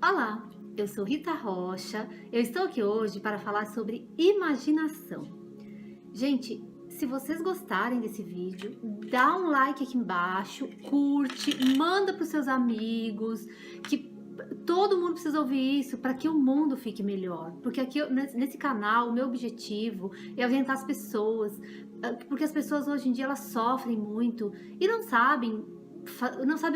Olá, eu sou Rita Rocha, eu estou aqui hoje para falar sobre imaginação. Gente, se vocês gostarem desse vídeo, dá um like aqui embaixo, curte, manda para os seus amigos, que todo mundo precisa ouvir isso para que o mundo fique melhor. Porque aqui nesse canal, o meu objetivo é orientar as pessoas, porque as pessoas hoje em dia elas sofrem muito e não sabem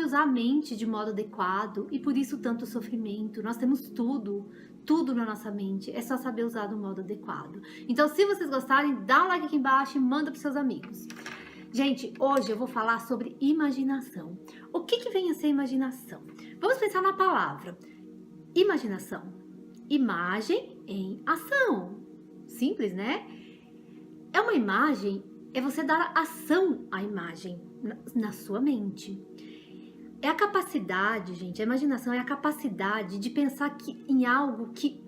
usar a mente de modo adequado e por isso tanto sofrimento. Nós temos tudo na nossa mente, é só saber usar do modo adequado. Então, se vocês gostarem, dá um like aqui embaixo e manda para seus amigos. Gente, hoje eu vou falar sobre imaginação. O que vem a ser imaginação? Vamos pensar na palavra imaginação. Imagem em ação. Simples, né? É uma imagem, é você dar ação à imagem na sua mente. É a capacidade, gente, a imaginação é a capacidade de pensar em algo que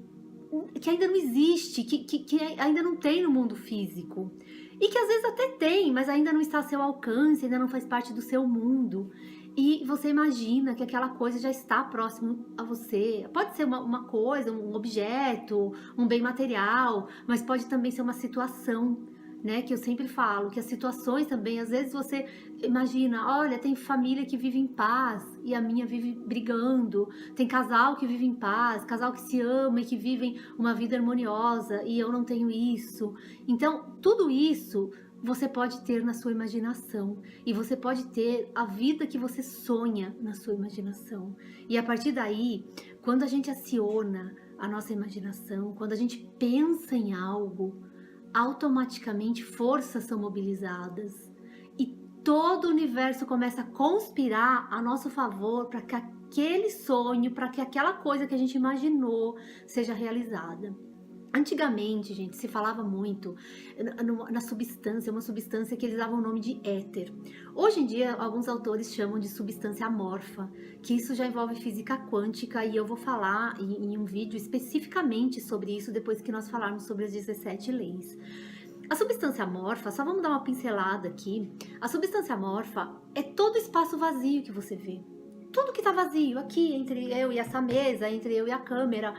ainda não existe, que ainda não tem no mundo físico. E que às vezes até tem, mas ainda não está ao seu alcance, ainda não faz parte do seu mundo. E você imagina que aquela coisa já está próximo a você. Pode ser uma coisa, um objeto, um bem material, mas pode também ser uma situação, né, que eu sempre falo, que as situações também, às vezes você imagina, olha, tem família que vive em paz e a minha vive brigando, tem casal que vive em paz, casal que se ama e que vivem uma vida harmoniosa e eu não tenho isso. Então, tudo isso você pode ter na sua imaginação e você pode ter a vida que você sonha na sua imaginação. E a partir daí, quando a gente aciona a nossa imaginação, quando a gente pensa em algo, automaticamente forças são mobilizadas e todo o universo começa a conspirar a nosso favor para que aquele sonho, para que aquela coisa que a gente imaginou seja realizada. Antigamente, gente, se falava muito na substância, uma substância que eles davam o nome de éter. Hoje em dia, alguns autores chamam de substância amorfa, que isso já envolve física quântica e eu vou falar em um vídeo especificamente sobre isso depois que nós falarmos sobre as 17 leis. A substância amorfa, só vamos dar uma pincelada aqui, a substância amorfa é todo espaço vazio que você vê. Tudo que está vazio aqui, entre eu e essa mesa, entre eu e a câmera,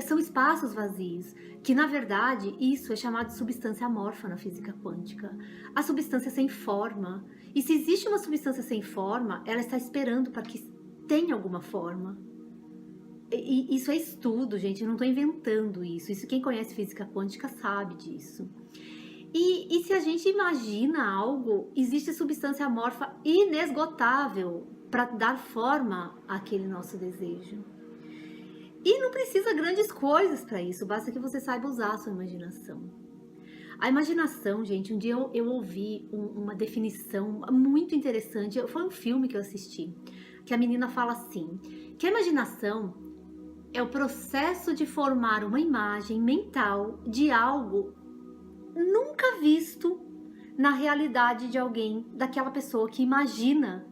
são espaços vazios, que na verdade isso é chamado de substância amorfa na física quântica. A substância sem forma. E se existe uma substância sem forma, ela está esperando para que tenha alguma forma. E isso é estudo, gente, eu não estou inventando isso. Isso quem conhece física quântica sabe disso. E se a gente imagina algo, existe substância amorfa inesgotável para dar forma àquele nosso desejo. E não precisa grandes coisas para isso, basta que você saiba usar a sua imaginação. A imaginação, gente, um dia eu ouvi uma definição muito interessante, foi um filme que eu assisti, que a menina fala assim, que a imaginação é o processo de formar uma imagem mental de algo nunca visto na realidade de alguém, daquela pessoa que imagina.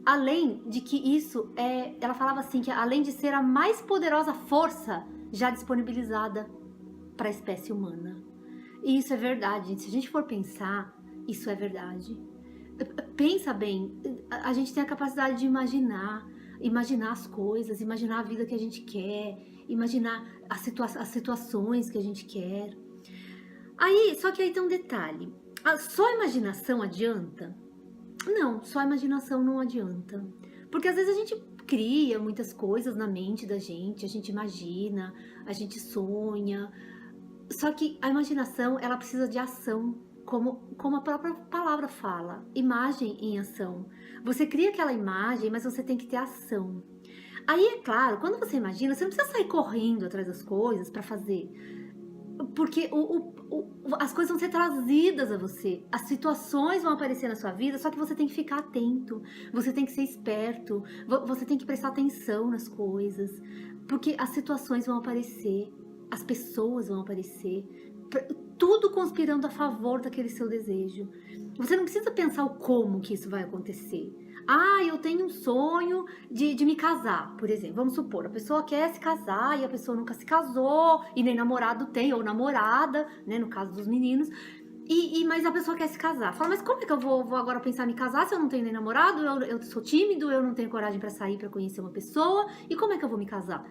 Além de que isso ela falava assim, que além de ser a mais poderosa força já disponibilizada para a espécie humana. E isso é verdade, gente. Se a gente for pensar, isso é verdade. Pensa bem, a gente tem a capacidade de imaginar as coisas, imaginar a vida que a gente quer, imaginar as situações que a gente quer. Só que aí tem um detalhe, só a imaginação adianta? Não, só a imaginação não adianta. Porque às vezes a gente cria muitas coisas na mente da gente, a gente imagina, a gente sonha. Só que a imaginação, ela precisa de ação, como a própria palavra fala, imagem em ação. Você cria aquela imagem, mas você tem que ter ação. Aí, é claro, quando você imagina, você não precisa sair correndo atrás das coisas para fazer. Porque as coisas vão ser trazidas a você, as situações vão aparecer na sua vida, só que você tem que ficar atento, você tem que ser esperto, você tem que prestar atenção nas coisas, porque as situações vão aparecer, as pessoas vão aparecer, tudo conspirando a favor daquele seu desejo. Você não precisa pensar o como que isso vai acontecer. Eu tenho um sonho de me casar, por exemplo. Vamos supor, a pessoa quer se casar e a pessoa nunca se casou, e nem namorado tem, ou namorada, né, no caso dos meninos. Mas a pessoa quer se casar. Fala, mas como é que eu vou agora pensar em me casar se eu não tenho nem namorado, eu sou tímido, eu não tenho coragem pra sair pra conhecer uma pessoa, e como é que eu vou me casar?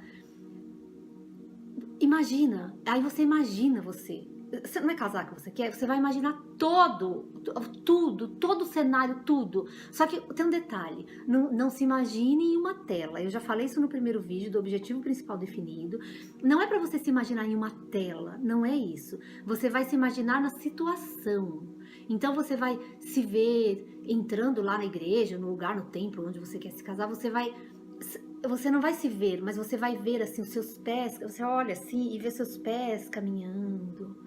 Imagina, aí você imagina você. Você não é casar que você quer, você vai imaginar todo o cenário, tudo. Só que tem um detalhe, não se imagine em uma tela. Eu já falei isso no primeiro vídeo, do objetivo principal definido. Não é para você se imaginar em uma tela, não é isso. Você vai se imaginar na situação. Então você vai se ver entrando lá na igreja, no lugar, no templo onde você quer se casar, você não vai se ver, mas você vai ver assim os seus pés, você olha assim e vê seus pés caminhando.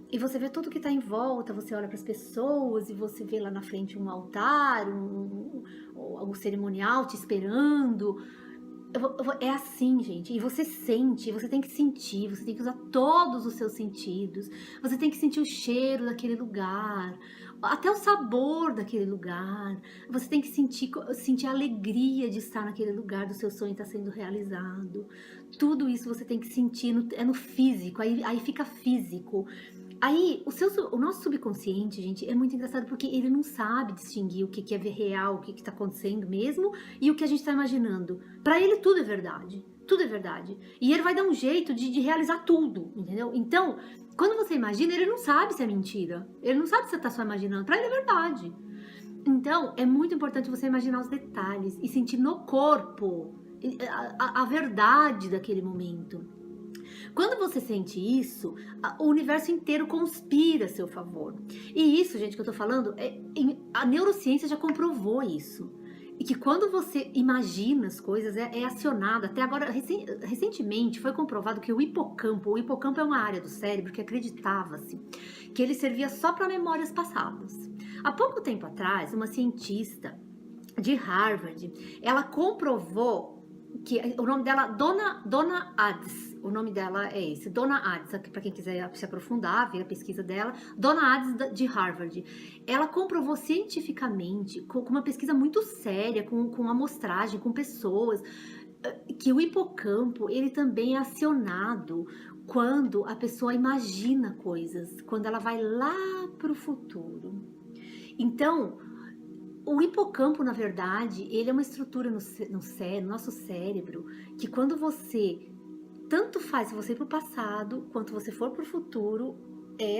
E você vê tudo que está em volta, você olha para as pessoas e você vê lá na frente um altar, um cerimonial te esperando. É assim, gente. E você sente, você tem que sentir, você tem que usar todos os seus sentidos. Você tem que sentir o cheiro daquele lugar, até o sabor daquele lugar. Você tem que sentir a alegria de estar naquele lugar, do seu sonho estar sendo realizado. Tudo isso você tem que sentir, é no físico, aí fica físico. Aí, o nosso subconsciente, gente, é muito engraçado porque ele não sabe distinguir o que é real, o que está acontecendo mesmo e o que a gente está imaginando. Para ele, tudo é verdade. Tudo é verdade. E ele vai dar um jeito de realizar tudo, entendeu? Então, quando você imagina, ele não sabe se é mentira. Ele não sabe se você está só imaginando. Para ele é verdade. Então, é muito importante você imaginar os detalhes e sentir no corpo a verdade daquele momento. Quando você sente isso, o universo inteiro conspira a seu favor. E isso, gente, que eu tô falando, a neurociência já comprovou isso. E que quando você imagina as coisas, é acionado. Até agora, recentemente, foi comprovado que o hipocampo é uma área do cérebro que acreditava-se que ele servia só para memórias passadas. Há pouco tempo atrás, uma cientista de Harvard, ela comprovou que o nome dela, Donna Ades, o nome dela é esse, Donna Ades, para quem quiser se aprofundar, ver a pesquisa dela, Donna Ades de Harvard. Ela comprovou cientificamente, com uma pesquisa muito séria, com amostragem, com pessoas, que o hipocampo, ele também é acionado quando a pessoa imagina coisas, quando ela vai lá para o futuro. Então, o hipocampo, na verdade, ele é uma estrutura no nosso cérebro, que quando você, tanto faz se você ir para o passado, quanto você for para o futuro, é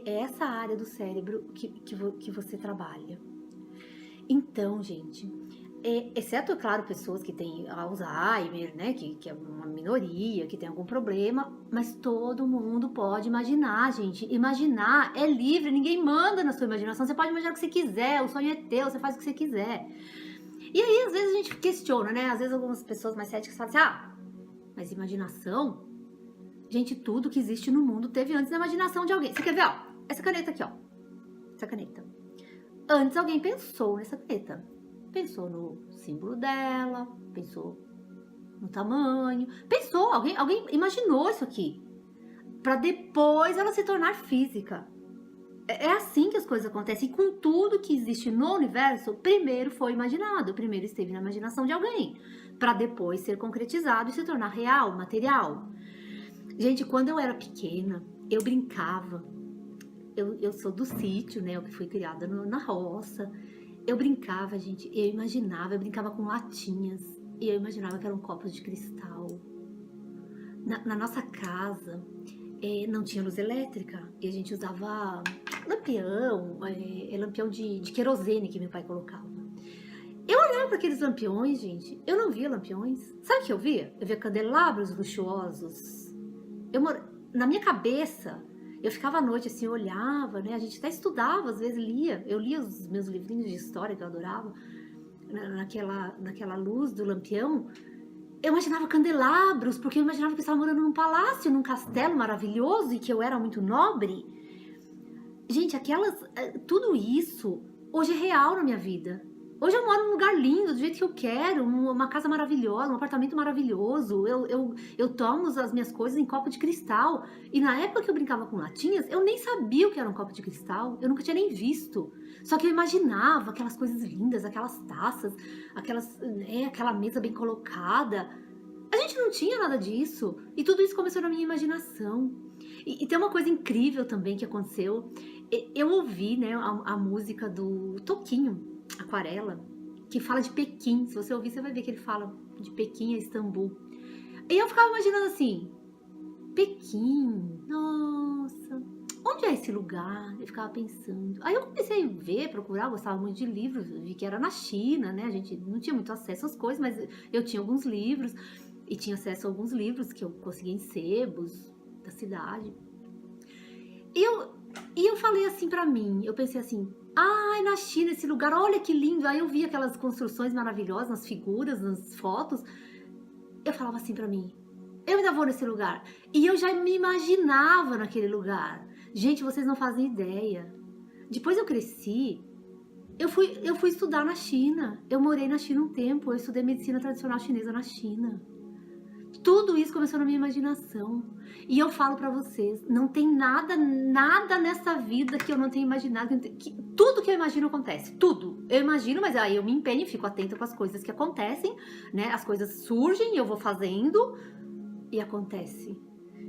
essa área do cérebro que você trabalha. Então, gente, exceto, é claro, pessoas que têm Alzheimer, né, que é uma minoria, que tem algum problema, mas todo mundo pode imaginar, gente. Imaginar é livre, ninguém manda na sua imaginação, você pode imaginar o que você quiser, o sonho é teu, você faz o que você quiser. E aí, às vezes, a gente questiona, né, às vezes algumas pessoas mais céticas falam assim, mas imaginação? Gente, tudo que existe no mundo teve antes da imaginação de alguém. Você quer ver, ó, essa caneta aqui, ó, essa caneta. Antes alguém pensou nessa caneta. Pensou no símbolo dela, pensou no tamanho, pensou, alguém imaginou isso aqui, para depois ela se tornar física. É assim que as coisas acontecem, e com tudo que existe no universo, primeiro foi imaginado, primeiro esteve na imaginação de alguém, para depois ser concretizado e se tornar real, material. Gente, quando eu era pequena, eu brincava, eu sou do sítio, né, eu fui criada na roça. Eu brincava, gente, eu brincava com latinhas, e eu imaginava que eram copos de cristal. Na nossa casa, não tinha luz elétrica, e a gente usava lampião, lampião de querosene que meu pai colocava. Eu olhava para aqueles lampiões, gente, eu não via lampiões. Sabe o que eu via? Eu via candelabros luxuosos. Na minha cabeça, eu ficava à noite assim, eu olhava, né? A gente até estudava, às vezes lia. Eu lia os meus livrinhos de história que eu adorava, naquela luz do lampião. Eu imaginava candelabros, porque eu imaginava que eu estava morando num palácio, num castelo maravilhoso e que eu era muito nobre. Gente, tudo isso hoje é real na minha vida. Hoje eu moro num lugar lindo, do jeito que eu quero, uma casa maravilhosa, um apartamento maravilhoso. Eu tomo as minhas coisas em copo de cristal. E na época que eu brincava com latinhas, eu nem sabia o que era um copo de cristal. Eu nunca tinha nem visto. Só que eu imaginava aquelas coisas lindas, aquelas taças, aquela mesa bem colocada. A gente não tinha nada disso. E tudo isso começou na minha imaginação. E tem uma coisa incrível também que aconteceu. Eu ouvi, né, a música do Toquinho, Aquarela, que fala de Pequim. Se você ouvir, você vai ver que ele fala de Pequim a Istambul. E eu ficava imaginando assim, Pequim, nossa, onde é esse lugar? Eu ficava pensando. Aí eu comecei a ver, procurar, eu gostava muito de livros, vi que era na China, né? A gente não tinha muito acesso às coisas, mas eu tinha alguns livros e tinha acesso a alguns livros que eu conseguia em sebos da cidade. E eu falei assim pra mim, eu pensei assim, ai, na China esse lugar, olha que lindo. Aí eu vi aquelas construções maravilhosas, nas figuras, nas fotos. Eu falava assim pra mim, eu ainda vou nesse lugar. E eu já me imaginava naquele lugar. Gente, vocês não fazem ideia. Depois eu cresci, eu fui estudar na China. Eu morei na China um tempo, eu estudei medicina tradicional chinesa na China. Tudo isso começou na minha imaginação. E eu falo pra vocês, não tem nada nessa vida que eu não tenha imaginado. Tudo que eu imagino acontece, tudo. Eu imagino, mas aí eu me empenho, fico atenta com as coisas que acontecem, né? As coisas surgem, eu vou fazendo e acontece.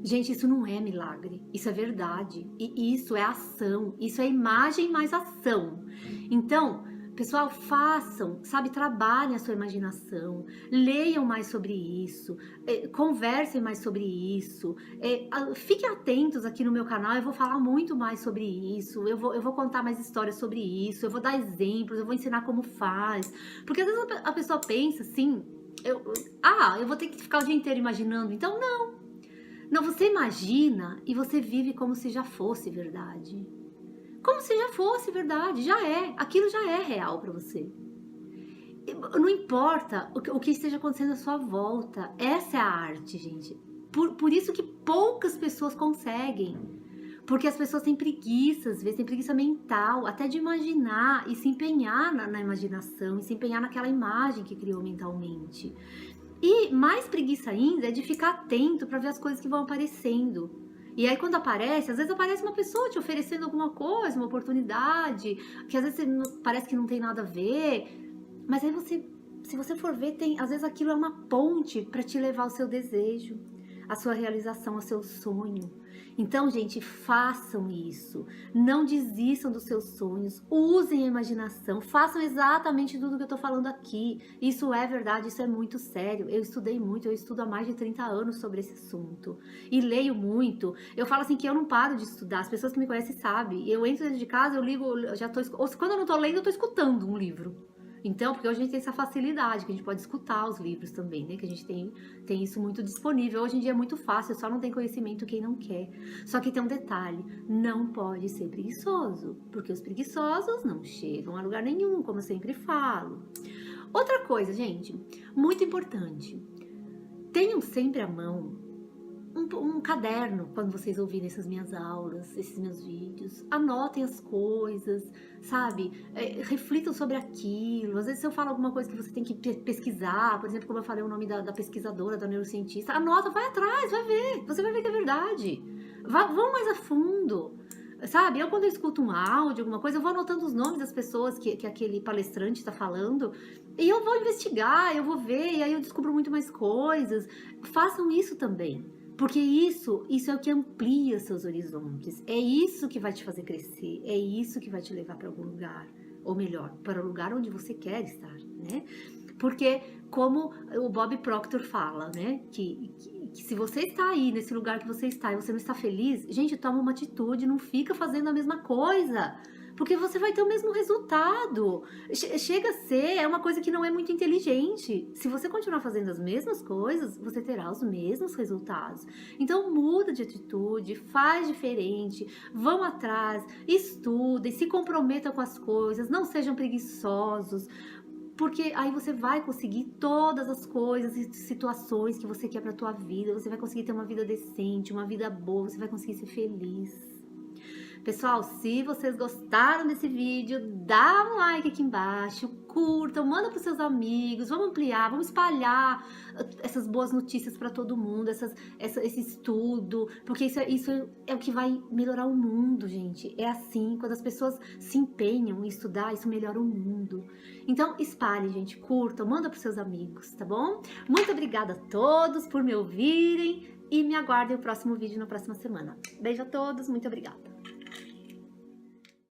Gente, isso não é milagre, isso é verdade. E isso é ação, isso é imagem mais ação. Então, pessoal, façam, sabe, trabalhem a sua imaginação, leiam mais sobre isso, conversem mais sobre isso, fiquem atentos aqui no meu canal, eu vou falar muito mais sobre isso, eu vou contar mais histórias sobre isso, eu vou dar exemplos, eu vou ensinar como faz, porque às vezes a pessoa pensa assim, eu vou ter que ficar o dia inteiro imaginando, então não, você imagina e você vive como se já fosse verdade. Como se já fosse verdade, já é. Aquilo já é real para você. Não importa o que esteja acontecendo à sua volta. Essa é a arte, gente. Por isso que poucas pessoas conseguem. Porque as pessoas têm preguiça, às vezes têm preguiça mental, até de imaginar e se empenhar na imaginação, e se empenhar naquela imagem que criou mentalmente. E mais preguiça ainda é de ficar atento para ver as coisas que vão aparecendo. E aí quando aparece, às vezes aparece uma pessoa te oferecendo alguma coisa, uma oportunidade, que às vezes parece que não tem nada a ver, mas aí se você for ver, às vezes aquilo é uma ponte para te levar ao seu desejo, à sua realização, ao seu sonho. Então, gente, façam isso, não desistam dos seus sonhos, usem a imaginação, façam exatamente tudo que eu tô falando aqui. Isso é verdade, isso é muito sério. Eu estudei muito, eu estudo há mais de 30 anos sobre esse assunto e leio muito. Eu falo assim que eu não paro de estudar, as pessoas que me conhecem sabem. Eu entro dentro de casa, eu ligo, ou quando eu não tô lendo, eu tô escutando um livro. Então, porque hoje a gente tem essa facilidade, que a gente pode escutar os livros também, né? Que a gente tem isso muito disponível. Hoje em dia é muito fácil, só não tem conhecimento quem não quer. Só que tem um detalhe, não pode ser preguiçoso, porque os preguiçosos não chegam a lugar nenhum, como eu sempre falo. Outra coisa, gente, muito importante, tenham sempre à mão um caderno quando vocês ouvirem essas minhas aulas, esses meus vídeos. Anotem as coisas, sabe? Reflitam sobre aquilo. Às vezes se eu falo alguma coisa que você tem que pesquisar, por exemplo, como eu falei o nome da pesquisadora, da neurocientista, anota, vai atrás, vai ver. Você vai ver que é verdade. Vão mais a fundo. Sabe, quando eu escuto um áudio, alguma coisa, eu vou anotando os nomes das pessoas que aquele palestrante está falando e eu vou investigar, eu vou ver, e aí eu descubro muito mais coisas. Façam isso também. Porque isso é o que amplia seus horizontes, é isso que vai te fazer crescer, é isso que vai te levar para algum lugar, ou melhor, para o lugar onde você quer estar, né? Porque, como o Bob Proctor fala, né, que se você está aí, nesse lugar que você está, e você não está feliz, gente, toma uma atitude, não fica fazendo a mesma coisa, porque você vai ter o mesmo resultado. Chega a ser, é uma coisa que não é muito inteligente. Se você continuar fazendo as mesmas coisas, você terá os mesmos resultados. Então muda de atitude, faz diferente, vão atrás, estudem, se comprometam com as coisas, não sejam preguiçosos, porque aí você vai conseguir todas as coisas e situações que você quer para a tua vida, você vai conseguir ter uma vida decente, uma vida boa, você vai conseguir ser feliz. Pessoal, se vocês gostaram desse vídeo, dá um like aqui embaixo, curtam, manda para os seus amigos, vamos ampliar, vamos espalhar essas boas notícias para todo mundo, esse estudo, porque isso é o que vai melhorar o mundo, gente. É assim, quando as pessoas se empenham em estudar, isso melhora o mundo. Então, espalhe, gente, curtam, manda para os seus amigos, tá bom? Muito obrigada a todos por me ouvirem e me aguardem o próximo vídeo na próxima semana. Beijo a todos, muito obrigada!